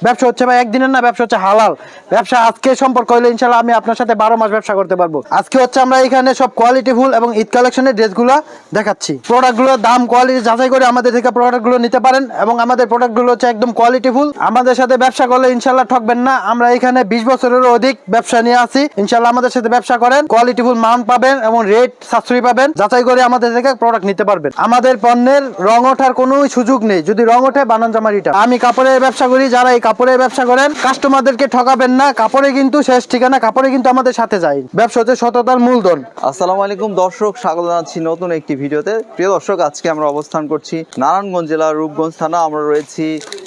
ব্যবসা হচ্ছে ভাই একদিনের না, ব্যবসা হচ্ছে হালাল ব্যবসা। আজকে সম্পর্ক হইলে ইনশাল্লাহ আমি আপনার সাথে 12 মাস ব্যবসা করতে পারবো। আজকে হচ্ছে আমরা এখানে সব কোয়ালিটি ফুল এবং ঈদ কালেকশনের ড্রেসগুলো দেখাচ্ছি। প্রোডাক্টগুলোর দাম কোয়ালিটি যাচাই করে আমাদের থেকে প্রোডাক্টগুলো নিতে পারেন এবং আমাদের প্রোডাক্টগুলো হচ্ছে একদম কোয়ালিটি ফুল। আমাদের সাথে ব্যবসা করলে ইনশাল্লাহ ঠকবেন না। আমরা এখানে 20 বছরেরও অধিক ব্যবসা নিয়ে আসি। ইনশাল্লাহ আমাদের সাথে ব্যবসা করেন, কোয়ালিটি ফুল মান পাবেন এবং রেট সাশ্রয়ী পাবেন। যাচাই করে আমাদের থেকে প্রোডাক্ট নিতে পারবেন। আমাদের পণ্যের রং ওঠার কোনো সুযোগ নেই, যদি রং ওঠে বানান জামা রিটার্ন। আমি কাপড়ের ব্যবসা করি, যারা এই কাপড়ের ব্যবসা করেন কাস্টমারদেরকে ঠকাবেন না। কাপড়ে কিন্তু শেষ ঠিকানা, কাপড়ে কিন্তু আমাদের সাথে যায়। ব্যবসা হচ্ছে সততার মূলধন। আসসালামু আলাইকুম দর্শক, স্বাগত জানাচ্ছি নতুন একটি ভিডিওতে। প্রিয় দর্শক, আজকে আমরা অবস্থান করছি নারায়ণগঞ্জ জেলার রূপগঞ্জ থানা। আমরা রয়েছি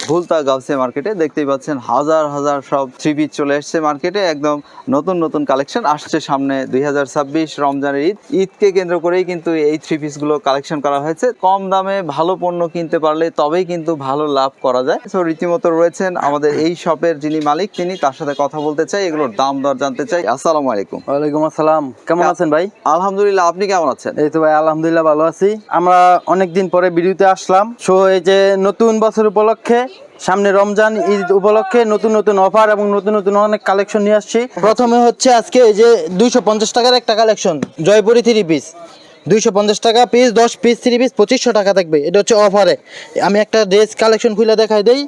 ভুলতা গাউসিয়া মার্কেটে। দেখতেই পাচ্ছেন হাজার হাজার সব থ্রি পিস চলে এসছে মার্কেটে। একদম নতুন নতুন কালেকশন আসছে সামনে। 2026 রমজানের ঈদকে কেন্দ্র করেই কিন্তু এই থ্রি পিসগুলো কালেকশন করা হয়েছে। কম দামে ভালো পণ্য কিনতে পারলে তবেই কিন্তু ভালো লাভ করা যায়। তো রীতিমতো রয়েছেন আমাদের এই শপের যিনি মালিক, তিনি, তার সাথে কথা বলতে চাই, এগুলোর দাম দর জানতে চাই। আসসালামু আলাইকুম। ওয়ালাইকুম আসসালাম, কেমন আছেন ভাই? আলহামদুলিল্লাহ, আপনি কেমন আছেন? এই তো ভাই আলহামদুলিল্লাহ ভালো আছি। আমরা অনেকদিন পরে ভিডিওতে আসলাম। সো এই যে নতুন বছর উপলক্ষে, সামনে রমজান ঈদ উপলক্ষে নতুন নতুন অফার এবং নতুন নতুন অনেক কালেকশন নিয়ে আসছি। প্রথমে হচ্ছে আজকে এই যে 250 টাকার একটা কালেকশন, জয়পুরি থ্রি পিস। 250 টাকা পিস, 10 পিস থ্রি পিস 2500 টাকা থাকবে। এটা হচ্ছে অফারে। আমি একটা ড্রেস কালেকশন খুলে দেখাই দেই।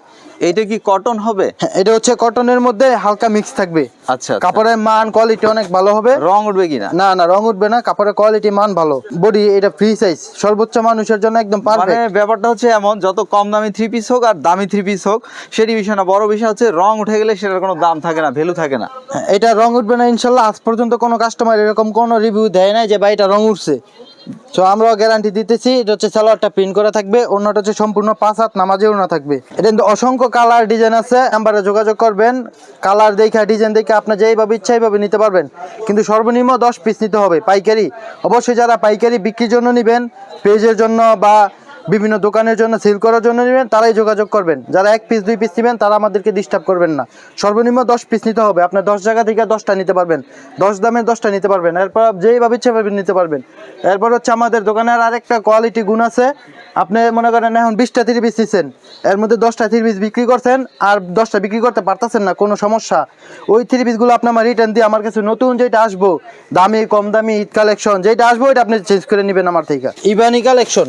এইটা কি কটন হবে? হ্যাঁ, এটা হচ্ছে কটনের মধ্যে হালকা মিক্স থাকবে। আচ্ছা, কাপড়ের মান কোয়ালিটি অনেক ভালো হবে। রং উঠবে কিনা? না না, রং উঠবে না। কাপড়ের কোয়ালিটি মান ভালো। বডি এটা ফ্রি সাইজ, সর্বোচ্চ মানুষের জন্য একদম মানে পারফেক্ট। ব্যাপারটা হচ্ছে এমন, যত কম দামি থ্রি পিস হোক আর দামি থ্রি পিস হোক সেটি বিষয় না, বড় বিষয় হচ্ছে রং উঠে গেলে সেটার কোনো দাম থাকে না, ভ্যালু থাকে না। এটা রং উঠবে না ইনশাল্লাহ। আজ পর্যন্ত কোনো কাস্টমার এরকম কোনো রিভিউ দেয় নাই যে ভাই এটা রং উঠছে। তো আমরাও গ্যারান্টি দিতেছি। এটা হচ্ছে সালোয়ারটা প্রিন্ট করা থাকবে, অন্যটা হচ্ছে সম্পূর্ণ 5 হাত নামাজে ওড়না থাকবে। এটা কিন্তু অসংখ্য কালার ডিজাইন আছে। নাম্বারে যোগাযোগ করবেন, কালার দেখে ডিজাইন দেখে আপনি যেইভাবে ইচ্ছা এইভাবে নিতে পারবেন। কিন্তু সর্বনিম্ন 10 পিস নিতে হবে পাইকারি। অবশ্যই যারা পাইকারি বিক্রির জন্য নেবেন, পেজের জন্য বা বিভিন্ন দোকানের জন্য সেল করার জন্য নেবেন, তারাই যোগাযোগ করবেন। যারা 1 পিস 2 পিস নেবেন তারা আমাদেরকে ডিস্টার্ব করবেন না। সর্বনিম্ন 10 পিস নিতে হবে। আপনার 10 জায়গা থেকে 10টা নিতে পারবেন, 10 দামে 10টা নিতে পারবেন। এরপর যেইভাবে ইচ্ছা ভাবে নিতে পারবেন। এরপর হচ্ছে আমাদের দোকানের আরেকটা কোয়ালিটি গুণ আছে। আপনি মনে করেন এখন 20টা থ্রি পিস নিচ্ছেন, এর মধ্যে 10টা থ্রি পিস বিক্রি করছেন আর 10টা বিক্রি করতে পারতেছেন না, কোনো সমস্যা। ওই থ্রি পিসগুলো আপনি আমার রিটার্ন দিয়ে আমার কাছে নতুন যেটা আসবো, দামি কম দামি ঈদ কালেকশন যেটা আসবো, এটা আপনি চেঞ্জ করে নেবেন আমার থেকে। ইবানি কালেকশন,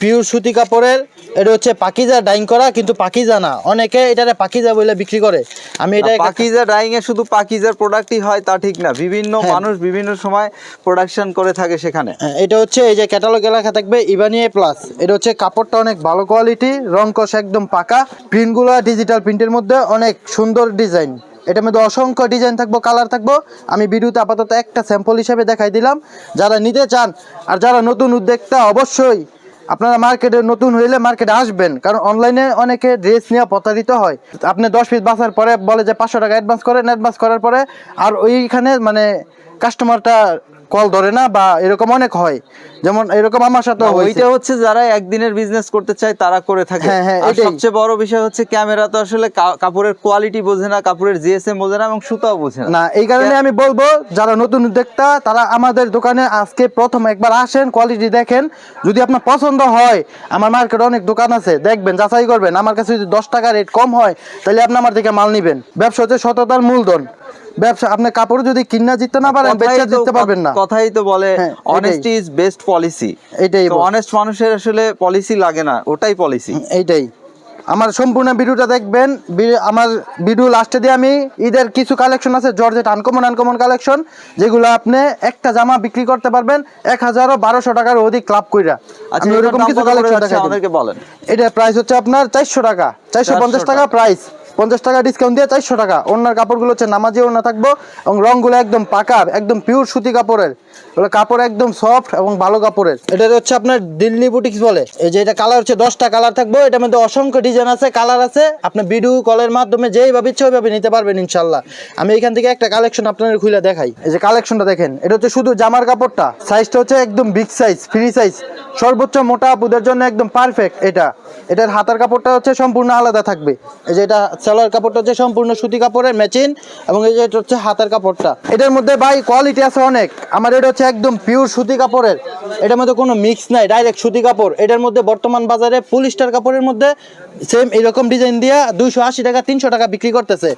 পিওর সুতি কাপড়ের। এটা হচ্ছে পাকিজা ডাইং করা, কিন্তু পাকিজা না, অনেকে এটারে পাকিজা বলে বিক্রি করে। আমি এটা পাকিজা ডাইং এ শুধু পাকিজার প্রোডাক্টই হয় তা ঠিক না, বিভিন্ন মানুষ বিভিন্ন সময় প্রোডাকশন করে থাকে সেখানে। এটা হচ্ছে এই যে ক্যাটালগে লেখা থাকবে ইবানি এ প্লাস। এটা হচ্ছে কাপড়টা অনেক ভালো কোয়ালিটি, রং কষ একদম পাকা। প্রিন্টগুলো ডিজিটাল প্রিন্টের মধ্যে অনেক সুন্দর ডিজাইন। এটার মধ্যে অসংখ্য ডিজাইন থাকবো, কালার থাকবো। আমি ভিডিওতে আপাতত একটা স্যাম্পল হিসেবে দেখাই দিলাম। যারা নিতে চান আর যারা নতুন উদ্যোক্তা, অবশ্যই আপনারা মার্কেটে নতুন হইলে মার্কেটে আসবেন, কারণ অনলাইনে অনেকে ড্রেস নিয়ে প্রতারিত হয়। আপনি 10 পিস বাছার পরে বলে যে 500 টাকা অ্যাডভান্স করেন, অ্যাডভান্স করার পরে আর ওইখানে মানে কাস্টমারটা কল ধরে না, বা এরকম অনেক হয়। যেমন এরকম আমার সাথে ওইটা হচ্ছে যারা একদিনের বিজনেস করতে চায় তারা করে থাকে। আর সবচেয়ে বড় বিষয় হচ্ছে ক্যামেরা তো আসলে কাপড়ের কোয়ালিটি বোঝে না, কাপড়ের জিএসএম বোঝে না এবং সুতাও বোঝে না। এই কারণে আমি বলবো যারা নতুন উদ্যোক্তা তারা আমাদের দোকানে আজকে প্রথম একবার আসেন, কোয়ালিটি দেখেন। যদি আপনার পছন্দ হয়, আমার মার্কেটে অনেক দোকান আছে, দেখবেন, যাচাই করবেন। আমার কাছে যদি 10 টাকা রেট কম হয় তাহলে আপনি আমার থেকে মাল নেবেন। ব্যবসা হচ্ছে সততার মূলধন। ব্যবসা আপনি কাপড় যদি কিনা জিততে না পারেন, বেচা জিততে পারবেন না। কথাই তো বলে অনেস্টি ইজ বেস্ট পলিসি। এটাই অনেস্ট মানুষের আসলে পলিসি লাগে না, ওটাই পলিসি। এইটাই। আমার সম্পূর্ণ ভিডিওটা দেখবেন। আমার ভিডিও লাস্টে দিয়ে আমি ঈদের কিছু কালেকশন আছে জর্জেট আনকমন কালেকশন, যেগুলো আপনি একটা জামা বিক্রি করতে পারবেন 1000 ও 1200 টাকার অধিক লাভ কইরা। আচ্ছা, এরকম কিছু কালেকশন আমাদেরকে বলেন। এটা প্রাইস হচ্ছে আপনার 400 টাকা, 450 টাকা প্রাইস। 50 টাকা ডিসকাউন্ট দিয়ে 400 টাকা। ওনার কাপড়গুলো হচ্ছে নামাজি ওনা থাকবো এবং রংগুলো একদম পাকা, একদম পিওর সুতি কাপড়ের। ওগুলো কাপড় একদম সফট এবং ভালো কাপড়ের। এটা হচ্ছে আপনার দিল্লি বুটিক্স বলে। এই যে এটা কালার হচ্ছে 10টা কালার থাকবে। এটার মধ্যে অসংখ্য ডিজাইন আছে, কালার আছে। আপনি ভিডিও কলের মাধ্যমে যেইভাবে ইচ্ছা ওইভাবে নিতে পারবেন ইনশাল্লাহ। আমি এখান থেকে একটা কালেকশন আপনাদের খুলে দেখাই। এই যে কালেকশনটা দেখেন, এটা হচ্ছে শুধু জামার কাপড়টা, সাইজটা হচ্ছে একদম বিগ সাইজ, ফ্রি সাইজ, সর্বোচ্চ মোটা আপুদের জন্য একদম পারফেক্ট। এটার হাতার কাপড়টা হচ্ছে সম্পূর্ণ আলাদা থাকবে। এই যে এটা সালোয়ার কাপড়টা হচ্ছে সম্পূর্ণ সুতি কাপড়ের ম্যাচিং, এবং এই যে এটা হচ্ছে হাতের কাপড়টা। এটার মধ্যে ভাই কোয়ালিটি আছে অনেক। আমার এটা হচ্ছে একদম পিওর সুতি কাপড়ের, এটার মধ্যে কোনো মিক্স নাই, ডাইরেক্ট সুতি কাপড়। এটার মধ্যে বর্তমান বাজারে পলিস্টার কাপড়ের মধ্যে সেম এরকম ডিজাইন দিয়া 280 টাকা 300 টাকা বিক্রি করতেছে।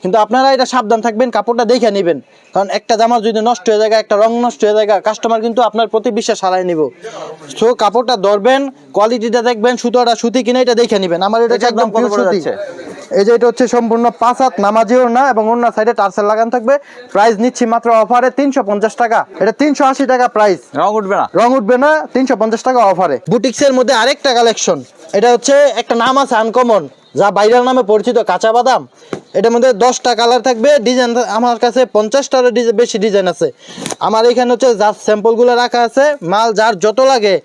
কিন্তু আপনারা এটা সাবধান থাকবেন, কাপড়টা দেখে নেবেন, কারণ একটা জামা যদি নষ্ট হয়ে যায়, একটা রং নষ্ট হয়ে যায়, কাস্টমার কিন্তু আপনার প্রতি বিশ্বাস হারায় নিব। সো কাপড়টা ধরবেন, কোয়ালিটিটা দেখবেন, সুতোটা সুতি কিনা এটা দেখে নেবেন। আমার এটা হচ্ছে একদম পিওর সুতি। এই যে এটা হচ্ছে সম্পূর্ণ 5 হাত নামাজি ওড়না এবং ওড়না সাইডে টার্সেল লাগানো থাকবে। প্রাইস নিচ্ছি মাত্র অফারে 350 টাকা। এটা 380 টাকা প্রাইস, রং উঠবে না, রং উঠবে না, 350 টাকা অফারে। বুটিক্সের মধ্যে আরেকটা কালেকশন, এটা হচ্ছে একটা নাম আছে আনকমন, যা ভাইরাল নামে পরিচিত, কাঁচা বাদাম। এটার মধ্যে 10টা কালার থাকবে, ডিজাইন আমার কাছে 50টারও বেশি ডিজাইন আছে। আমার এখানে হচ্ছে যার স্যাম্পলগুলো রাখা আছে, মাল যার যত লাগে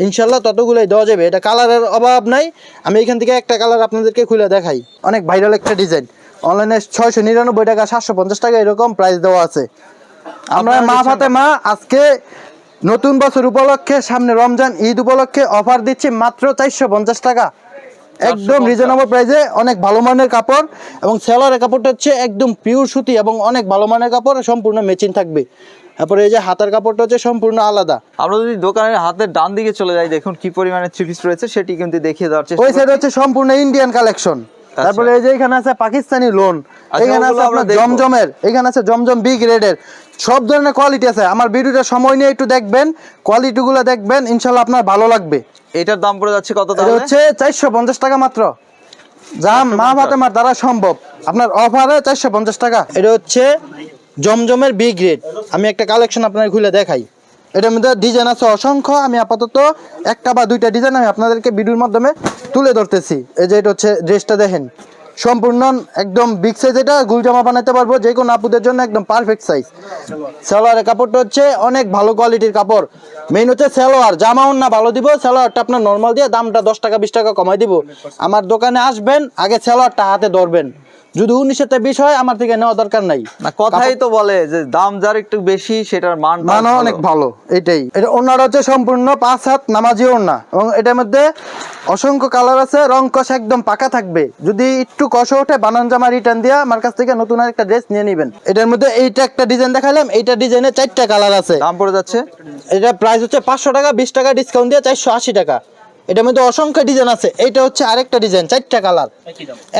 ইনশাল্লাহ ততগুলোই দেওয়া যাবে। এটা কালারের অভাব নাই। আমি এখান থেকে একটা কালার আপনাদেরকে খুলে দেখাই, অনেক ভাইরাল একটা ডিজাইন। অনলাইনে 699 টাকা, 750 টাকা এরকম প্রাইস দেওয়া আছে। আমরা মা ফাতেমা আজকে নতুন বছর উপলক্ষে, সামনে রমজান ঈদ উপলক্ষে অফার দিচ্ছি মাত্র 450 টাকা, একদম রিজনেবল প্রাইসে। অনেক ভালো মানের কাপড়, এবং সেলারের কাপড়টা হচ্ছে একদম পিওর সুতি এবং অনেক ভালো মানের কাপড়, সম্পূর্ণ ম্যাচিং থাকবে। তারপরে এই যে হাতার কাপড়টা হচ্ছে সম্পূর্ণ আলাদা। আমরা যদি দোকানের হাতের ডান দিকে চলে যাই, দেখুন কি পরিমাণে থ্রি পিস রয়েছে, সেটি কিন্তু দেখিয়ে দেওয়ার চেষ্টা ওই সাইড হচ্ছে সম্পূর্ণ ইন্ডিয়ান কালেকশন। তারপরে এই যে এখানে আছে পাকিস্তানি লোন, এখানে আছে আপনার জমজমের, এখানে আছে জমজম বি গ্রেডের, সব ধরনের কোয়ালিটি আছে। আমার ভিডিওটা সময় নিয়ে একটু দেখবেন, কোয়ালিটিগুলো দেখবেন, ইনশাআল্লাহ আপনার ভালো লাগবে। এটার দাম পড়ে যাচ্ছে কত? এটা হচ্ছে 450 টাকা মাত্র, যা মা ফাতেমার দ্বারা সম্ভব। আপনার অফারে 450 টাকা। এটা হচ্ছে জমজমের বি গ্রেড। আমি একটা কালেকশন আপনার খুলে দেখাই। এটার মধ্যে ডিজাইন আছে অসংখ্য। আমি আপাতত একটা বা দুইটা ডিজাইন আমি আপনাদেরকে ভিডিওর মাধ্যমে তুলে ধরতেছি। এই যে এটা হচ্ছে ড্রেসটা দেখেন, সম্পূর্ণ একদম বিগ সাইজ। এটা গুল জামা বানাতে পারবো যে কোনো আপুদের জন্য, একদম পারফেক্ট সাইজ। সালোয়ারের কাপড়টা হচ্ছে অনেক ভালো কোয়ালিটির কাপড়। মেইন হচ্ছে সালোয়ার, জামা ওড়না ভালো দিব, সালোয়ারটা আপনার নর্মাল দিয়ে দামটা 10 টাকা 20 টাকা কমাই দিব। আমার দোকানে আসবেন, আগে সালোয়ারটা হাতে ধরবেন। যদি 19 20 হয় আমার থেকে নেওয়া দরকার নাই। না, কথাই তো বলে যে দাম যার একটু বেশি সেটার মান অনেক ভালো। এটাই এটা ওড়নাটা হচ্ছে সম্পূর্ণ 5 হাত নামাজি ওড়না, এবং এটার মধ্যে অসংখ্য কালার আছে, রং কষ একদম পাকা থাকবে। যদি একটু কষ ওঠে বানান জামা রিটার্ন দিয়া আমার কাছ থেকে নতুন আরেকটা ড্রেস নিয়ে নেবেন। এটার মধ্যে এইটা একটা ডিজাইন দেখালাম, এইটা ডিজাইনে 4টা কালার আছে। দাম পড়ে যাচ্ছে, এটা প্রাইস হচ্ছে 500 টাকা, 20 টাকা ডিসকাউন্ট দিয়ে 480 টাকা। এটার মধ্যে অসংখ্য ডিজাইন আছে। এইটা হচ্ছে আরেকটা ডিজাইন, 4টা কালার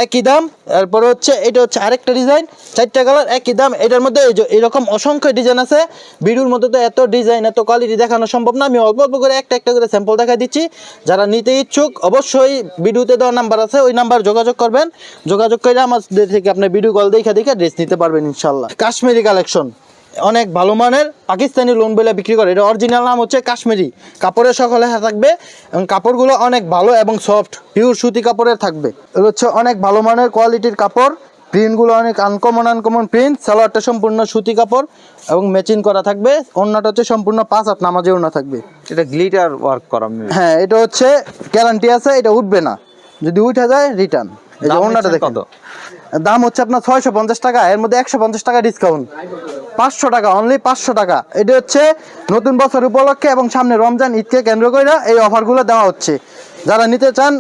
একই দাম। এরপরে হচ্ছে এটা হচ্ছে আরেকটা ডিজাইন, 4টা কালার একই দাম। এটার মধ্যে এরকম অসংখ্য ডিজাইন আছে। ভিডিওর মধ্যে তো এত ডিজাইন এত কোয়ালিটি দেখানো সম্ভব না। আমি অল্প অল্প করে একটা একটা করে স্যাম্পল দেখাই দিচ্ছি। যারা নিতে ইচ্ছুক অবশ্যই ভিডিওতে দেওয়া নাম্বার আছে, ওই নাম্বার যোগাযোগ করবেন। যোগাযোগ করে আমাদের থেকে আপনি ভিডিও কল দেখে দেখে ড্রেস নিতে পারবেন ইনশাল্লাহ। কাশ্মীরি কালেকশন অনেক ভালো মানের, পাকিস্তানি লোন বলে বিক্রি করে। এটা অরিজিনাল নাম হচ্ছে কাশ্মীরি। কাপড়ের সকলে থাকবে, এবং কাপড়গুলো অনেক ভালো এবং সফট, পিওর সুতি কাপড়ের থাকবে। এটা হচ্ছে অনেক ভালো মানের কোয়ালিটির কাপড়। প্রিন্টগুলো অনেক আনকমন প্রিন্ট। সালোয়ারটা সম্পূর্ণ সুতি কাপড় এবং ম্যাচিং করা থাকবে। ওড়নাটা হচ্ছে সম্পূর্ণ 5 হাত নামাজি ওড়না থাকবে। এটা গ্লিটার ওয়ার্ক করা। হ্যাঁ, এটা হচ্ছে গ্যারান্টি আছে, এটা উঠবে না, যদি উঠে যায় রিটার্ন। এই যে ওড়নাটা দেখেন, দাম হচ্ছে আপনার 650 টাকা, এর মধ্যে 150 টাকা ডিসকাউন্ট, 500 টাকা, অনলি 500 টাকা। এটা হচ্ছে নতুন বছর উপলক্ষে এবং সামনে রমজান ঈদকে কেন্দ্র করে এই অফারগুলো দেওয়া হচ্ছে। যারা নিতে চান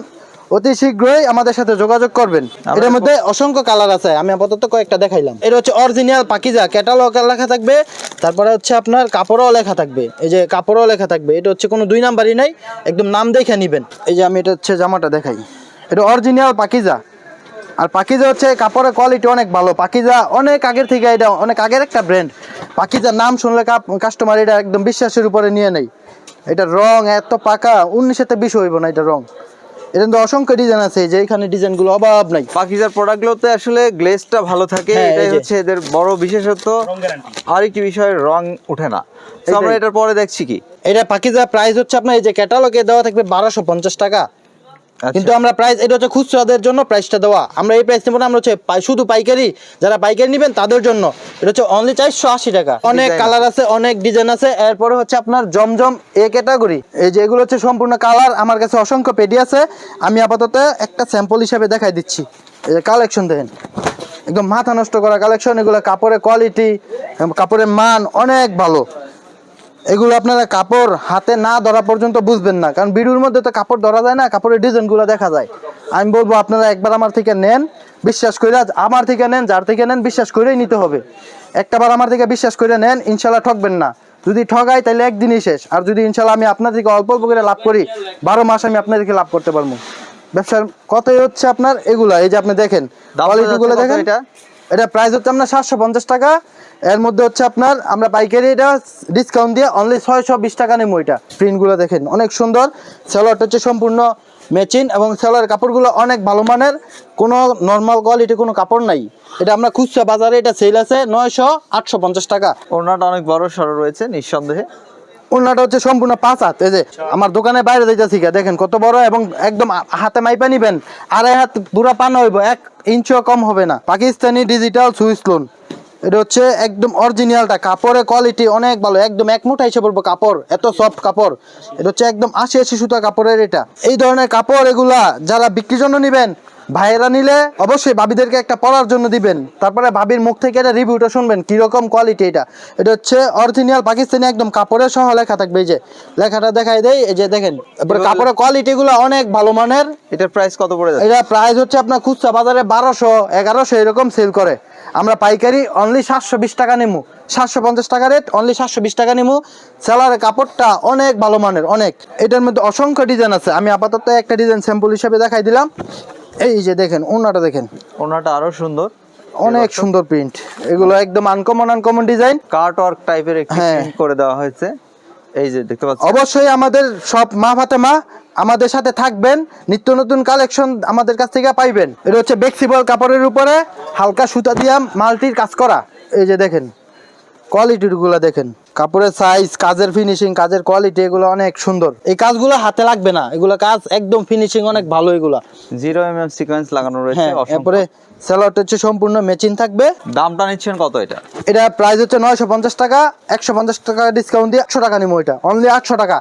অতি শীঘ্রই আমাদের সাথে যোগাযোগ করবেন। এটার মধ্যে অসংখ্য কালার আছে, আমি আপাতত কয়েকটা দেখাইলাম। এটা হচ্ছে অরিজিনাল পাকিজা, ক্যাটালগ লেখা থাকবে। তারপরে হচ্ছে আপনার কাপড়ও লেখা থাকবে, এই যে কাপড়ও লেখা থাকবে। এটা হচ্ছে কোনো 2 নাম্বারই নাই, একদম নাম দেখে নেবেন। এই যে আমি এটা হচ্ছে জামাটা দেখাই, এটা অরিজিনাল পাকিজা। আর পাকিজা হচ্ছে কাপড়ের কোয়ালিটি অনেক ভালো। পাকিজা অনেক আগের থেকে, এটা অনেক আগের একটা ব্র্যান্ড। পাকিজার নাম শুনলে কাস্টমার এটা একদম বিশ্বাসের উপরে নিয়ে নেয়। এটা রং এত পাকা, 19 20 হইব না এটা রং। এটা কিন্তু অসংখ্য ডিজাইন আছে, যে এখানে ডিজাইনগুলো অভাব নাই। পাকিজার প্রোডাক্টগুলোতে আসলে গ্লেজটা ভালো থাকে, এটাই হচ্ছে এদের বড় বিশেষত্ব। আর একটি বিষয়, রং ওঠে না। তো আমরা এটার পরে দেখছি কি, এটা পাকিজা প্রাইস হচ্ছে আপনার এই যে ক্যাটালগে দেওয়া থাকবে 1250 টাকা। কিন্তু আমরা প্রাইস, এটা হচ্ছে খুচরাদের জন্য প্রাইসটা দেওয়া। আমরা এই প্রাইস নেব না, আমরা হচ্ছে শুধু পাইকারি, যারা পাইকারি নেবেন তাদের জন্য এটা হচ্ছে অনলি 480 টাকা। অনেক কালার আছে, অনেক ডিজাইন আছে। এরপরে হচ্ছে আপনার জমজম এ ক্যাটাগরি, এই যে এগুলো হচ্ছে সম্পূর্ণ কালার। আমার কাছে অসংখ্য পেডি আছে, আমি আপাতত একটা স্যাম্পল হিসাবে দেখাই দিচ্ছি। এই যে কালেকশন দেখেন, একদম মাথা নষ্ট করা কালেকশন। এগুলো কাপড়ের কোয়ালিটি, কাপড়ের মান অনেক ভালো। এগুলো আপনারা কাপড় হাতে না ধরা পর্যন্ত বুঝবেন না, কারণ ভিডিওর মধ্যে তো কাপড় ধরা যায় না, কাপড়ের ডিজাইনগুলো দেখা যায়। আমি বলবো আপনারা একবার আমার থেকে নেন, বিশ্বাস করে আমার থেকে নেন, যার থেকে নেন বিশ্বাস করেই নিতে হবে। একটাবার আমার থেকে বিশ্বাস করে নেন, ইনশাল্লাহ ঠকবেন না। যদি ঠগাই তাহলে একদিনই শেষ, আর যদি ইনশাল্লাহ আমি আপনার থেকে অল্প অল্প করে লাভ করি 12 মাস আমি আপনার থেকে লাভ করতে পারবো। ব্যবসার কথাই হচ্ছে আপনার এগুলা, এই যে আপনি দেখেন কোয়ালিটিগুলো দেখেন। এটা প্রাইস হচ্ছে আপনার 750 টাকা। এর মধ্যে হচ্ছে আপনার আমরা পাইকারি এটা ডিসকাউন্ট দিয়ে অনলি 620 টাকা নেবো। এটা প্রিন্টগুলো দেখেন অনেক সুন্দর। সেলোয়ারটা হচ্ছে সম্পূর্ণ ম্যাচিং এবং সেলোয়ারের কাপড়গুলো অনেক ভালো মানের, কোনো নর্মাল কোয়ালিটি কোনো কাপড় নাই। এটা আমরা খুচরা বাজারে এটা সেল আছে 900-850 টাকা। ওড়নাটা অনেক বড় সড়ো রয়েছে নিঃসন্দেহে। ওড়নাটা হচ্ছে সম্পূর্ণ 5 হাত। এই যে আমার দোকানে বাইরে যাইতেছি দেখেন কত বড়, এবং একদম হাতে মাইপা নিবেন 2.5 হাত পুরা পানা হইব, 1 ইঞ্চিও কম হবে না। পাকিস্তানি ডিজিটাল সুইস লোন, এটা হচ্ছে একদম অরিজিনালটা। কাপড়ের কোয়ালিটি অনেক ভালো, একদম এক মুঠা হিসেবে বলবো কাপড়, এত সফট কাপড়। এটা হচ্ছে একদম 80 সুতা কাপড়ের। এটা এই ধরনের কাপড় এগুলা যারা বিক্রির জন্য নিবেন, ভাইয়েরা নিলে অবশ্যই ভাবিদেরকে একটা পরার জন্য দিবেন, তারপরে ভাবির মুখ থেকে এটা রিভিউটা শুনবেন কিরকম কোয়ালিটি। এটা হচ্ছে অরিজিনাল পাকিস্তানি একদম কাপড়ের সহ লেখা থাকবে। এই যে লেখাটা দেখাই দেয়, এই যে দেখেন। তারপরে কাপড়ের কোয়ালিটি গুলো অনেক ভালো মানের। এটার প্রাইস কত পড়ে যাচ্ছে? এটা প্রাইস হচ্ছে আপনার খুচরা বাজারে 1200-1100 এরকম সেল করে, আমরা পাইকারি অনলি 720 টাকা নেবো। 750 টাকা রেট, অনলি 720 টাকা নেবো। সেলারের কাপড়টা অনেক ভালো মানের, অনেক। এটার মধ্যে অসংখ্য ডিজাইন আছে, আমি আপাতত একটা ডিজাইন স্যাম্পল হিসেবে দেখাই দিলাম। এই যে দেখেন ওড়নাটা দেখেন, ওড়নাটা আরো সুন্দর, অনেক সুন্দর প্রিন্ট। এগুলো একদম আনকমন ডিজাইন, কাট ওয়ার্ক টাইপের একটি প্রিন্ট করে দেওয়া হয়েছে। এই যে দেখতে পাচ্ছেন। অবশ্যই আমাদের সব মা ফাতেমা আমাদের সাথে থাকবেন, নিত্য নতুন কালেকশন আমাদের কাছ থেকে পাইবেন। এটা হচ্ছে ফ্লেক্সিবল কাপড়ের উপরে হালকা সুতা দিয়া মাল্টির কাজ করা। এই যে দেখেন কোয়ালিটিগুলো দেখেন, কাপড়ের সাইজ, কাজের ফিনিশিং, কাজের কোয়ালিটি এগুলো অনেক সুন্দর। এই কাজগুলো হাতে লাগবে না, এগুলো কাজ একদম ফিনিশিং অনেক ভালো। এগুলা 0mm সিকোয়েন্স লাগানো রয়েছে। এরপরে সেলোয়ারটা হচ্ছে সম্পূর্ণ ম্যাচিং থাকবে। দামটা নিচ্ছেন কত এটা? এটা প্রাইস হচ্ছে 950 টাকা, 150 টাকা ডিসকাউন্ট দিয়ে 100 টাকা নিবো। এটা অনলি 800 টাকা।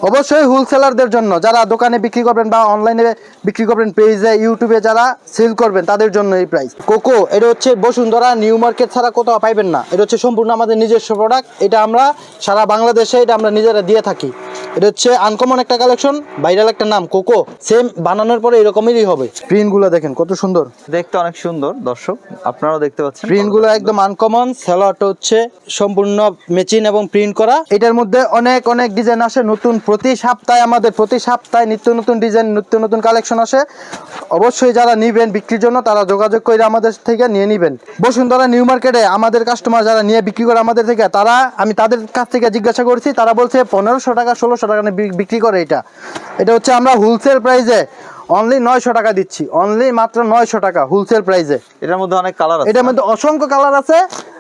অবশ্যই হোলসেলারদের জন্য, যারা দোকানে বিক্রি করবেন বা অনলাইনে বিক্রি করবেন, পেজে ইউটিউবে যারা সেল করবেন তাদের জন্য এই প্রাইস। কোকো এটা হচ্ছে বসুন্ধরা নিউ মার্কেট ছাড়া কোথাও পাইবেন না। এটা হচ্ছে সম্পূর্ণ আমাদের নিজস্ব প্রোডাক্ট। এটা আমরা সারা বাংলাদেশে এটা আমরা নিজেরা দিয়ে থাকি। এটা হচ্ছে আনকমন একটা কালেকশন, ভাইরাল একটা নাম কোকো। সেম বানানোর পরে এরকমই হবে। প্রিন্টগুলো দেখেন কত সুন্দর, দেখতে অনেক সুন্দর। দর্শক আপনারাও দেখতে পাচ্ছেন প্রিন্টগুলো একদম আনকমন। সেলোয়ারটা হচ্ছে সম্পূর্ণ ম্যাচিং এবং প্রিন্ট করা। এটার মধ্যে অনেক ডিজাইন আসে নতুন। প্রতি সপ্তাহে নিত্য নতুন ডিজাইন, নিত্য নতুন কালেকশন আসে। অবশ্যই যারা নিবেন বিক্রির জন্য তারা যোগাযোগ করে আমাদের থেকে নিয়ে নিবেন। বসুন্ধরা নিউ মার্কেটে আমাদের কাস্টমার যারা নিয়ে বিক্রি করে আমাদের থেকে, আমি তাদের কাছ থেকে জিজ্ঞাসা করছি, তারা বলছে 1500 টাকা 1600 টাকা বিক্রি করে। এটা হচ্ছে আমরা হোলসেল প্রাইসে অনলি 900 টাকা দিচ্ছি, অনলি মাত্র 900 টাকা হোলসেল প্রাইসে। এটার মধ্যে অনেক কালার আছে, এটার মধ্যে অসংখ্য কালার আছে।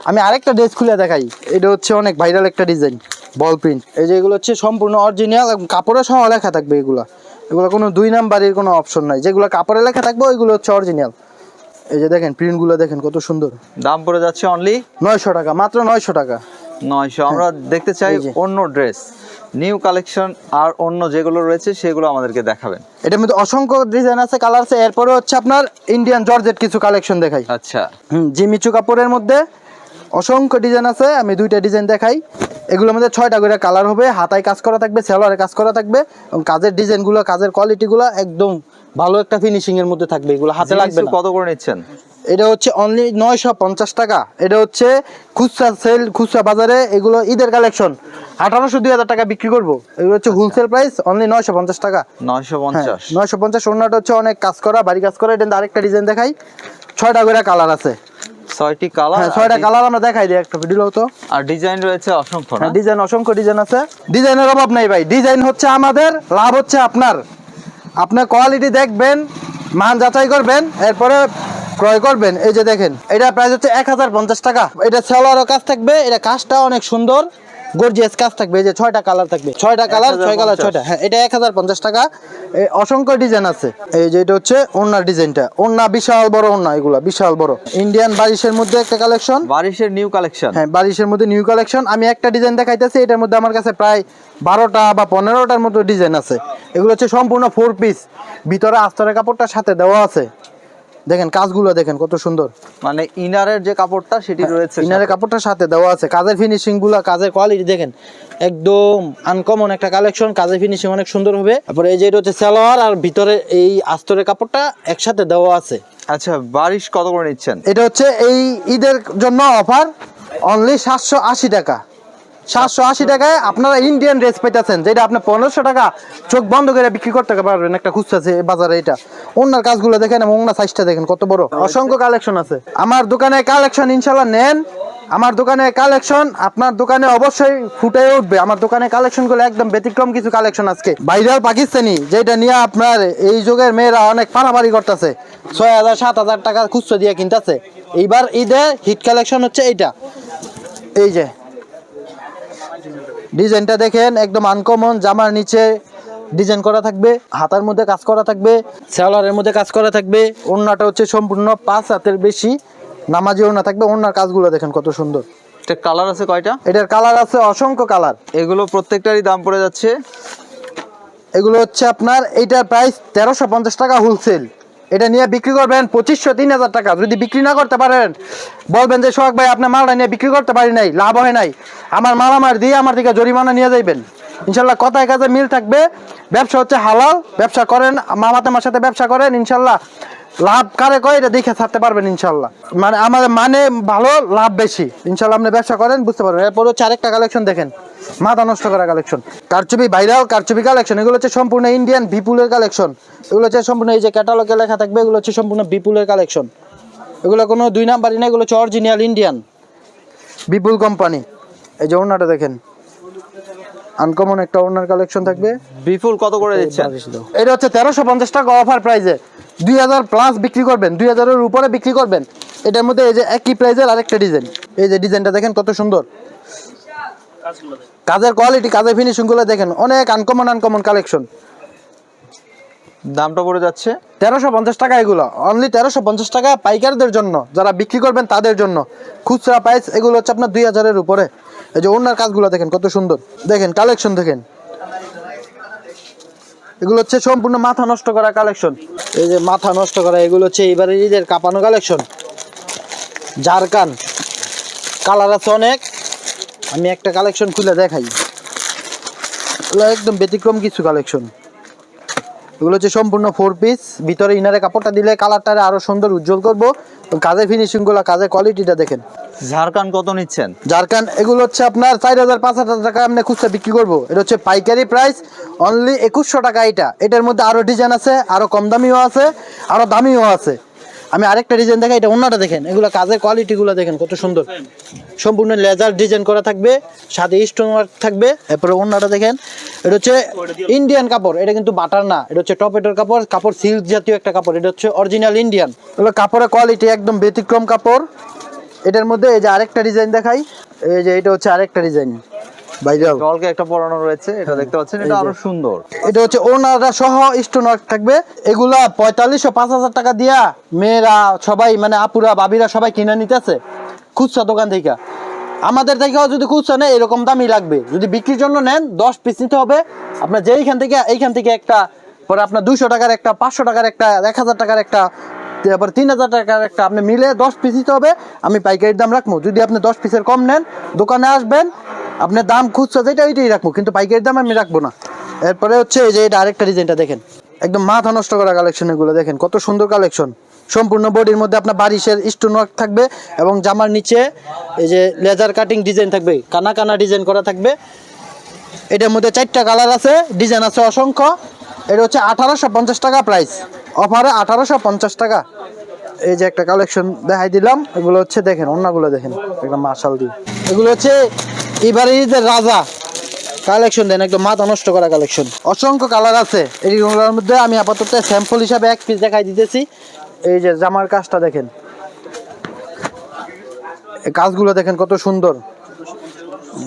আমি আরেকটা ড্রেস খুলে দেখাই। এটা হচ্ছে অনেক ভাইরাল একটা ডিজাইন, বল প্রিন্ট। এই যে এগুলো হচ্ছে সম্পূর্ণ অরিজিনাল এবং কাপড়ের সহ লেখা থাকবে। এগুলো কোনো 2 নাম্বারের কোনো অপশন নাই। যেগুলো কাপড়ে লেখা থাকবে ওইগুলো হচ্ছে অরিজিনাল। এই যে দেখেন প্রিন্টগুলো দেখেন কত সুন্দর। দাম পড়ে যাচ্ছে অনলি 900 টাকা, মাত্র 900 টাকা। 900। আমরা দেখতে চাই অন্য ড্রেস, নিউ কালেকশন আর অন্য যেগুলো রয়েছে সেগুলো আমাদেরকে দেখাবেন। এটার মধ্যে অসংখ্য ডিজাইন আছে, কালার আছে। এরপরে হচ্ছে আপনার ইন্ডিয়ান জর্জেট কিছু কালেকশন দেখাই। আচ্ছা, জিমিচু কাপড়ের মধ্যে অসংখ্য ডিজাইন আছে, আমি 2টা ডিজাইন দেখাই। এগুলোর মধ্যে 6টা করে কালার হবে, হাতায় কাজ করা থাকবে, সেলোয়ারে কাজ করা থাকবে, এবং কাজের ডিজাইনগুলো, কাজের কোয়ালিটিগুলো একদম ভালো একটা ফিনিশিং এর মধ্যে থাকবে। এগুলো হাতে লাগবে না। কত করে নিচ্ছেন? এটা হচ্ছে অনলি 950 টাকা। এটা হচ্ছে খুচরা বাজারে এগুলো ঈদের কালেকশন 1800-2000 টাকা বিক্রি করবো। এগুলো হচ্ছে হোলসেল প্রাইস অনলি 950 টাকা। 950। 950। ওড়নাটা হচ্ছে অনেক কাজ করা, বাড়ি কাজ করা। এটা আরেকটা ডিজাইন দেখাই। 6টা করে কালার আছে, 6টি কালার। হ্যাঁ 6টা কালার আমরা দেখাই দিই একটা ভিডিও তো। আর ডিজাইন রয়েছে অসংখ্য না? ডিজাইন অসংখ্য ডিজাইন আছে, ডিজাইনের অভাব নাই ভাই। ডিজাইন হচ্ছে আমাদের, লাভ হচ্ছে আপনার কোয়ালিটি দেখবেন, মান যাচাই করবেন, এরপরে ক্রয় করবেন। এই যে দেখেন, এটা প্রাইস হচ্ছে 1050 টাকা। এটা সেলোয়ারও কাজ থাকবে, এটা কাজটা অনেক সুন্দর গর্জিয়াস কাজ থাকবে। এই যে 6টা কালার থাকবে, 6টা কালার, 6 কালার 6টা। হ্যাঁ, এটা 1050 টাকা। অসংখ্য ডিজাইন আছে। এই যে এটা হচ্ছে ওড়নার ডিজাইনটা, ওড়না বিশাল বড় ওড়না, এগুলা বিশাল বড়। ইন্ডিয়ান বারিশের মধ্যে একটা কালেকশন, বারিশের নিউ কালেকশন। হ্যাঁ, বারিশের মধ্যে নিউ কালেকশন। আমি একটা ডিজাইন দেখাইতেছি, এটার মধ্যে আমার কাছে প্রায় 12টা বা 15টার মতো ডিজাইন আছে। এগুলো হচ্ছে সম্পূর্ণ 4 পিস, ভিতরে আস্তরের কাপড়টার সাথে দেওয়া আছে। দেখেন কাজগুলো দেখেন কত সুন্দর। মানে ইনারের যে কাপড়টা সেটি রয়েছে ইনারের কাপড়টার সাথে দেওয়া আছে, কাজের ফিনিশিং গুলো, কাজের কোয়ালিটি দেখেন একদম আনকমন একটা কালেকশন, কাজের ফিনিশিং অনেক সুন্দর হবে। তারপরে এই যে এটা হচ্ছে সালোয়ার আর ভিতরে এই আস্তরের কাপড়টা একসাথে দেওয়া আছে। আচ্ছা, বারিশ কত করে নিচ্ছেন? এটা হচ্ছে এই ঈদের জন্য অফার অনলি 780 টাকা। 780 টাকায় আপনারা ইন্ডিয়ান ড্রেস পাইতেছেন, যেটা আপনি 1500 টাকা চোখ বন্ধ করে বিক্রি করতে পারবেন একটা খুচরা বাজারে। এটা ওনার কাজগুলো দেখেন এবং ওনার সাইজটা দেখেন কত বড়, অসংখ্য কালেকশন আছে আমার দোকানে। কালেকশন ইনশাল্লাহ নেন, আমার দোকানে কালেকশন আপনার দোকানে অবশ্যই ফুটে উঠবে। আমার দোকানে কালেকশন গুলো একদম ব্যতিক্রম কিছু কালেকশন আজকে ভাইরাল পাকিস্তানি, যেটা নিয়ে আপনার এই যুগের মেয়েরা অনেক পারাপারি করতেছে, 6000 7000 টাকা খুচরা দিয়ে কিনতেছে। এইবার ঈদে হিট কালেকশন হচ্ছে এইটা। এই যে ডিজাইনটা দেখেন একদম আনকমন, জামার নিচে ডিজাইন করা থাকবে, হাতার মধ্যে কাজ করা থাকবে, সেলারের মধ্যে কাজ করা থাকবে। ওড়নাটা হচ্ছে সম্পূর্ণ 5 হাতের বেশি নামাজি ওড়না থাকবে। ওড়নার কাজগুলো দেখেন কত সুন্দর। এটা কালার আছে কয়টা? এটার কালার আছে অসংখ্য কালার। এগুলো প্রত্যেকটারই দাম পড়ে যাচ্ছে, এগুলো হচ্ছে আপনার এইটার প্রাইস 1350 টাকা হোলসেল। এটা নিয়ে বিক্রি করবেন 2500 3000 টাকা। যদি বিক্রি না করতে পারেন বলবেন যে সোহাগ ভাই আপনার মালটা নিয়ে বিক্রি করতে পারি নাই, লাভ হয় নাই, আমার মালামার দিয়ে আমার দিকে জরিমানা নিয়ে যাইবেন। ইনশাল্লাহ কথায় কাজে মিল থাকবে। ব্যবসা হচ্ছে হালাল, ব্যবসা করেন, মামাতেমার সাথে ব্যবসা করেন, ইনশাল্লাহ লাভ কারে কয় এটা দেখে থাকতে পারবেন ইনশাল্লাহ। মানে আমাদের মানে ভালো, লাভ বেশি। ইনশাল্লাহ আপনি ব্যবসা করেন বুঝতে পারবেন। এরপর হচ্ছে আরেকটা কালেকশন দেখেন, মাথা নষ্ট করা কালেকশন, কারচুপি ভাইরাল কারচুপি কালেকশন। এগুলো হচ্ছে সম্পূর্ণ ইন্ডিয়ান বিপুলের কালেকশন। এগুলো হচ্ছে সম্পূর্ণ এই যে ক্যাটালগে লেখা থাকবে, এগুলো হচ্ছে সম্পূর্ণ বিপুলের কালেকশন। এগুলো কোনো 2 নাম্বারই না, এগুলো হচ্ছে অরিজিনাল ইন্ডিয়ান বিপুল কোম্পানি। এই যে ওড়নাটা দেখেন আনকমন একটা ওড়নার কালেকশন থাকবে। বিপুল কত করে দিচ্ছেন? এটা হচ্ছে 1350 টাকা অফার প্রাইসে। 2000 প্লাস বিক্রি করবেন, 2000 এর উপরে বিক্রি করবেন। এটার মধ্যে এই যে একই প্রাইসের আরেকটা ডিজাইন, এই যে ডিজাইনটা দেখেন কত সুন্দর, কাজের কোয়ালিটি, কাজের ফিনিশিং গুলো দেখেন অনেক আনকমন কালেকশন। দামটা পড়ে যাচ্ছে 1350 টাকা। এগুলো অনলি 1350 টাকা পাইকারদের জন্য, যারা বিক্রি করবেন তাদের জন্য। খুচরা প্রাইস এগুলো হচ্ছে আপনার 2000 এর উপরে। এই যে ওনার কাজগুলো দেখেন কত সুন্দর, দেখেন কালেকশন দেখেন। এগুলো হচ্ছে সম্পূর্ণ মাথা নষ্ট করা কালেকশন। এই যে মাথা নষ্ট করা, এগুলো হচ্ছে এবারে ঈদের কাঁপানো কালেকশন। জারকান কালার আছে অনেক, আমি একটা কালেকশন খুলে দেখাই। এগুলো একদম ব্যতিক্রম কিছু কালেকশন। এগুলো হচ্ছে সম্পূর্ণ 4 পিস, ভিতরে ইনারে কাপড়টা দিলে কালারটা আরো সুন্দর উজ্জ্বল করবো। কাজের ফিনিশিং গুলো, কাজের কোয়ালিটিটা দেখেন। ঝাড়খান কত নিচ্ছেন? ঝাড়খান এগুলো হচ্ছে আপনার 4000 5000 টাকা আমরা খুচরা বিক্রি করবো। এটা হচ্ছে পাইকারি প্রাইস অনলি 2100 টাকা। এটার মধ্যে আরো ডিজাইন আছে, আরো কম দামিও আছে, আরো দামিও আছে। আমি আরেকটা ডিজাইন দেখাই, এটা ওন্নাটা দেখেন। এগুলো কাজের কোয়ালিটি গুলো দেখেন কত সুন্দর, সম্পূর্ণ লেজার ডিজাইন করা থাকবে, সাথে স্টোন ওয়ার্ক থাকবে। এরপরে ওন্নাটা দেখেন, এটা হচ্ছে ইন্ডিয়ান কাপড়, এটা কিন্তু বাটার না, এটা হচ্ছে টপেটোর কাপড়, কাপড় সিল্ক জাতীয় একটা কাপড়। এটা হচ্ছে অরিজিনাল ইন্ডিয়ান। এগুলো কাপড়ের কোয়ালিটি একদম ব্যতিক্রম কাপড়। এটার মধ্যে এই যে আরেকটা ডিজাইন দেখাই, এই যে এটা হচ্ছে আরেকটা ডিজাইন ভাইরাল, ডলকে একটা পরানো রয়েছে, এটা দেখতে পাচ্ছেন, এটা আরো সুন্দর। এটা হচ্ছে ওনারা সহ স্টোন ওয়ার্ক থাকবে। এগুলা 4500 5000 টাকা দিয়া মেয়েরা সবাই, মানে আপুরা ভাবিরা সবাই কিনে নিতেছে খুচরা দোকান থেকে। আমাদের থেকেও যদি খুচরা নেয় এরকম দামই লাগবে। যদি বিক্রির জন্য নেন 10 পিস নিতে হবে আপনার। যে এইখান থেকে একটা, পরে আপনার 200 টাকার একটা, 500 টাকার একটা, 1000 টাকার একটা, তারপর 3000 টাকার একটা, আপনি মিলে 10 পিস নিতে হবে। আমি পাইকারির দাম রাখবো। যদি আপনি 10 পিসের কম নেন দোকানে আসবেন, আপনার দাম খুচরা যেটা ওইটাই রাখবো, কিন্তু পাইকারির দাম আমি রাখবো না। এরপরে হচ্ছে এই যে এটা আরেকটা ডিজাইনটা দেখেন, একদম মাথা নষ্ট করা কালেকশন। এগুলো দেখেন কত সুন্দর কালেকশন। সম্পূর্ণ বডির মধ্যে আপনার বারিশের স্টোন ওয়ার্ক থাকবে এবং জামার নিচে এই যে লেজার কাটিং ডিজাইন থাকবে, কানা কানা ডিজাইন করা থাকবে। এটার মধ্যে 4টা কালার আছে, ডিজাইন আছে অসংখ্য। এটা হচ্ছে 1850 টাকা প্রাইস, অফারে 1850 টাকা। এই যে একটা কালেকশন দেখাই দিলাম। এগুলো হচ্ছে দেখেন অন্যগুলো দেখেন একদম মাশাল দিয়ে। এগুলো হচ্ছে এবারে ঈদের রাজা কালেকশন, দেন একদম মাথা নষ্ট করা কালেকশন। অসংখ্য কালার আছে। এইগুলোর মধ্যে আমি আপাতত স্যাম্পল হিসাবে এক পিস দেখাই দিতেছি। এই যে জামার কাজটা দেখেন, এই কাজগুলো দেখেন কত সুন্দর।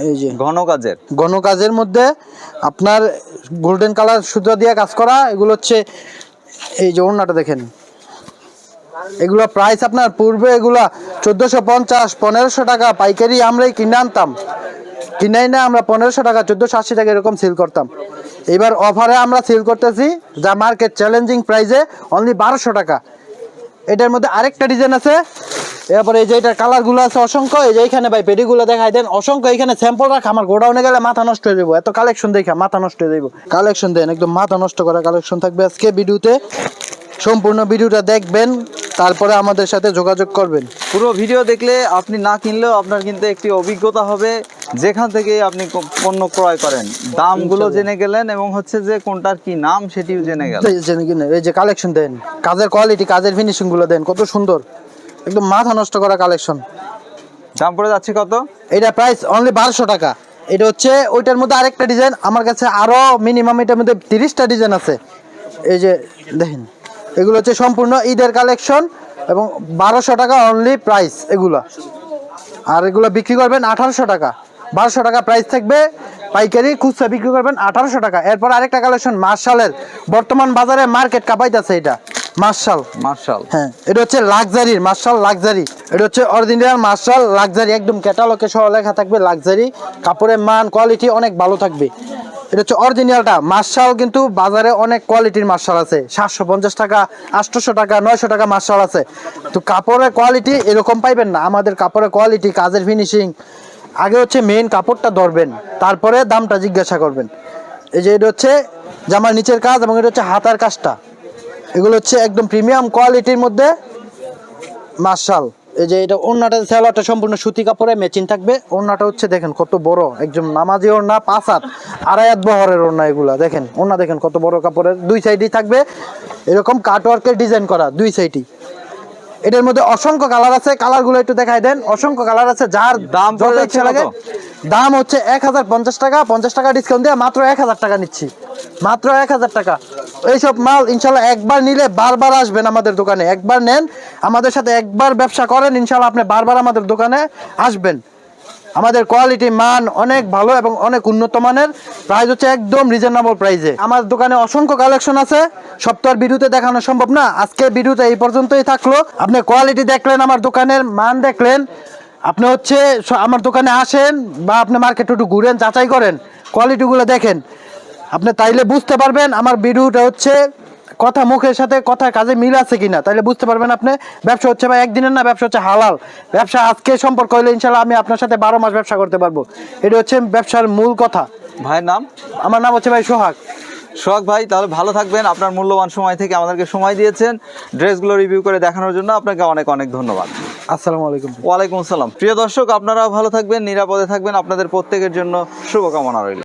এই যে ঘন কাজের মধ্যে আপনার গোল্ডেন কালার সুতা দিয়ে কাজ করা। এগুলো হচ্ছে এই যে ওড়নাটা দেখেন। এগুলো প্রাইস আপনার পূর্বে এগুলা 1450 1500 টাকা পাইকারি আমরাই কিনে আনতাম, কিনাই না আমরা 1500 টাকা 1480 টাকা এরকম সেল করতাম। এবার অফারে আমরা সেল করতেছি যা মার্কেট চ্যালেঞ্জিং প্রাইসে অনলি 1200 টাকা। এটার মধ্যে আরেকটা ডিজাইন আছে। এরপরে এই যে এটার কালারগুলো আছে অসংখ্য। এই যে এখানে ভাই পেডিগুলো দেখাই দেন অসংখ্য। এখানে স্যাম্পল রাখা আমার গোডাউনে গেলে মাথা নষ্ট হয়ে যাবো, এত কালেকশন দেখা মাথা নষ্ট হয়ে যাবো। কালেকশন দেন, একদম মাথা নষ্ট করা কালেকশন থাকবে আজকে ভিডিওতে। সম্পূর্ণ ভিডিওটা দেখবেন, তারপরে আমাদের সাথে যোগাযোগ করবেন। পুরো ভিডিও দেখলে আপনি না কিনলেও আপনার কিন্তু একটি অভিজ্ঞতা হবে, যেখান থেকে আপনি পণ্য ক্রয় করেন দামগুলো জেনে গেলেন এবং হচ্ছে যে কোনটার কি নাম সেটিও জেনে গেলেন। এই যে কালেকশন দেন, কাজের কোয়ালিটি, কাজের ফিনিশিং গুলো দেন কত সুন্দর, একদম মাথা নষ্ট করা কালেকশন। দাম পড়ে যাচ্ছে কত? এটা প্রাইস অনলি 1200 টাকা। এটা হচ্ছে ওইটার মধ্যে আরেকটা ডিজাইন, আমার কাছে আরো মিনিমাম এটার মধ্যে 30টা ডিজাইন আছে। এই যে দেখেন, এগুলো হচ্ছে সম্পূর্ণ ঈদের কালেকশন এবং 1200 টাকা অনলি প্রাইস এগুলো। আর এগুলো বিক্রি করবেন 1800 টাকা। 1200 টাকা প্রাইস থাকবে, পাইকারি খুচরা বিক্রি করবেন 1800 টাকা। এরপর আরেকটা কালেকশন মার্শালের, বর্তমান বাজারে মার্কেট কাঁপাইতেছে এটা মার্শাল। মার্শাল, হ্যাঁ, এটা হচ্ছে লাক্সারির মার্শাল লাক্সারি। এটা হচ্ছে অরিজিনাল মার্শাল লাক্সারি, একদম ক্যাটালগে সহ লেখা থাকবে লাক্সারি। কাপড়ের মান কোয়ালিটি অনেক ভালো থাকবে। এটা হচ্ছে অরিজিনালটা মার্শাল, কিন্তু বাজারে অনেক কোয়ালিটির মার্শাল আছে, 750 টাকা, 800 টাকা, 900 টাকা মার্শাল আছে। তো কাপড়ের কোয়ালিটি এরকম পাইবেন না। আমাদের কাপড়ের কোয়ালিটি, কাজের ফিনিশিং, আগে হচ্ছে মেইন কাপড়টা ধরবেন, তারপরে দামটা জিজ্ঞাসা করবেন। এই যে এটা হচ্ছে জামার নিচের কাজ এবং এটা হচ্ছে হাতার কাজটা, এগুলো হচ্ছে একদম প্রিমিয়াম কোয়ালিটির মধ্যে মার্শাল। এই যে এটা ওড়নাটা, সালোয়ারটা সম্পূর্ণ সুতি কাপড়ে ম্যাচিং থাকবে। ওড়নাটা হচ্ছে দেখেন কত বড়, একদম নামাজি ওড়না, 5 হাত 2.5 হাত বহরের ওড়না এগুলা। দেখেন ওড়না দেখেন কত বড় কাপড়ের, দুই সাইডই থাকবে এরকম কাটওয়ার্কের ডিজাইন করা, দুই সাইডই। এটার মধ্যে অসংখ্য কালার আছে, কালারগুলো একটু দেখাই দেন। অসংখ্য কালার আছে, যার দাম যত ইচ্ছা লাগে। দাম হচ্ছে 1050 টাকা, 50 টাকা ডিসকাউন্ট দিয়ে মাত্র 1000 টাকা নিচ্ছি, মাত্র 1000 টাকা। এইসব মাল ইনশাল্লাহ একবার নিলে বারবার আসবেন আমাদের দোকানে। একবার নেন আমাদের সাথে, একবার ব্যবসা করেন, ইনশাল্লাহ আপনি বারবার আমাদের দোকানে আসবেন। আমাদের কোয়ালিটি মান অনেক ভালো এবং অনেক উন্নত মানের। প্রাইস হচ্ছে একদম রিজনেবল প্রাইসে। আমার দোকানে অসংখ্য কালেকশন আছে, সব তো আর ভিডিওতে দেখানো সম্ভব না। আজকে ভিডিওতে এই পর্যন্তই থাকলো। আপনি কোয়ালিটি দেখলেন, আমার দোকানের মান দেখলেন, আপনি হচ্ছে আমার দোকানে আসেন বা আপনি মার্কেটে একটু ঘুরেন, যাচাই করেন, কোয়ালিটিগুলো দেখেন, আপনি তাইলে বুঝতে পারবেন আমার ভিডিওটা হচ্ছে কথা মুখের সাথে কথা কাজে মিল আছে কিনা। তাইলে বুঝতে পারবেন আপনি ব্যবসা হচ্ছে ভাই একদিনের না, ব্যবসা হচ্ছে হালাল ব্যবসা। আজকে সম্পর্ক হইলে ইনশাল্লাহ আমি আপনার সাথে 12 মাস ব্যবসা করতে পারবো। এটা হচ্ছে ব্যবসার মূল কথা। ভাইয়ের নাম? আমার নাম হচ্ছে ভাই সোহাগ। সোহাগ ভাই, তাহলে ভালো থাকবেন। আপনার মূল্যবান সময় থেকে আমাদেরকে সময় দিয়েছেন, ড্রেসগুলো রিভিউ করে দেখানোর জন্য আপনাকে অনেক অনেক ধন্যবাদ। আসসালামু আলাইকুম। ওয়ালাইকুম আসসালাম। প্রিয় দর্শক, আপনারাও ভালো থাকবেন, নিরাপদে থাকবেন। আপনাদের প্রত্যেকের জন্য শুভকামনা রইল।